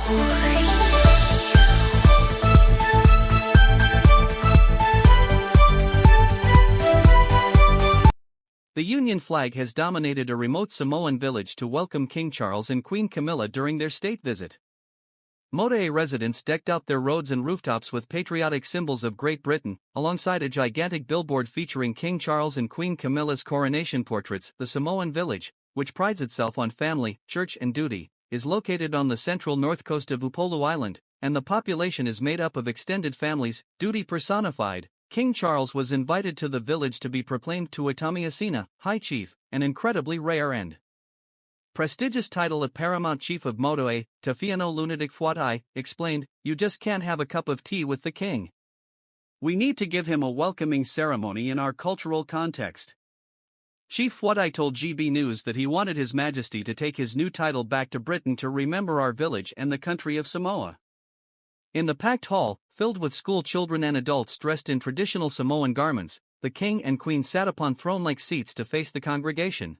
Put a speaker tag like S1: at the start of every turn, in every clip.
S1: The Union flag has dominated a remote Samoan village to welcome King Charles and Queen Camilla during their state visit. Motu'ai residents decked out their roads and rooftops with patriotic symbols of Great Britain, alongside a gigantic billboard featuring King Charles and Queen Camilla's coronation portraits. The Samoan village, which prides itself on family, church and duty, is located on the central north coast of Upolu Island, and the population is made up of extended families, duty personified. King Charles was invited to the village to be proclaimed Tuatamiasina, High Chief, an incredibly rare and prestigious title. A paramount chief of Motu'ai, Tafiano Lunatic Fuatai, explained, "You just can't have a cup of tea with the king. We need to give him a welcoming ceremony in our cultural context." Chief Fuatai told GB News that he wanted His Majesty to take his new title back to Britain to remember our village and the country of Samoa. In the packed hall, filled with school children and adults dressed in traditional Samoan garments, the king and queen sat upon throne-like seats to face the congregation.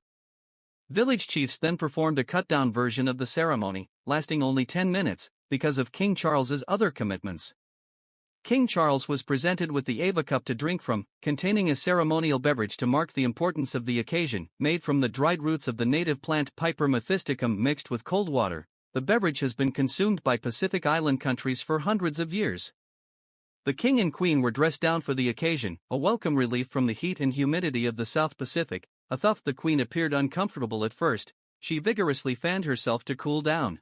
S1: Village chiefs then performed a cut-down version of the ceremony, lasting only 10 minutes, because of King Charles's other commitments. King Charles was presented with the Ava cup to drink from, containing a ceremonial beverage to mark the importance of the occasion. Made from the dried roots of the native plant Piper methysticum mixed with cold water, the beverage has been consumed by Pacific Island countries for hundreds of years. The king and queen were dressed down for the occasion, a welcome relief from the heat and humidity of the South Pacific. The queen appeared uncomfortable at first. She vigorously fanned herself to cool down.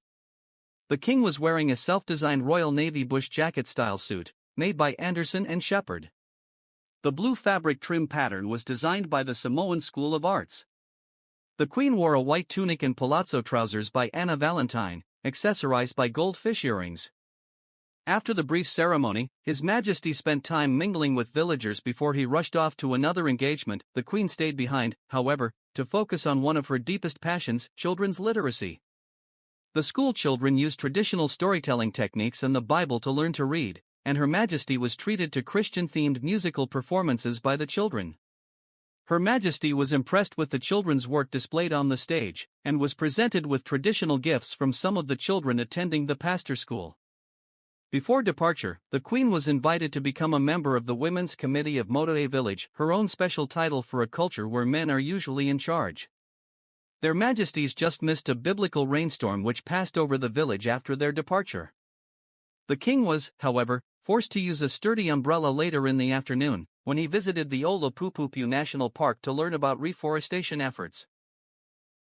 S1: The king was wearing a self-designed Royal Navy bush jacket-style suit, made by Anderson and Shepherd. The blue fabric trim pattern was designed by the Samoan School of Arts. The queen wore a white tunic and palazzo trousers by Anna Valentine, accessorized by goldfish earrings. After the brief ceremony, His Majesty spent time mingling with villagers before he rushed off to another engagement. The queen stayed behind, however, to focus on one of her deepest passions, children's literacy. The school children used traditional storytelling techniques and the Bible to learn to read, and Her Majesty was treated to Christian-themed musical performances by the children. Her Majesty was impressed with the children's work displayed on the stage, and was presented with traditional gifts from some of the children attending the pastor school. Before departure, the Queen was invited to become a member of the Women's Committee of Motu'ai Village, her own special title for a culture where men are usually in charge. Their Majesties just missed a biblical rainstorm which passed over the village after their departure. The king was, however, forced to use a sturdy umbrella later in the afternoon, when he visited the Olopupupu National Park to learn about reforestation efforts.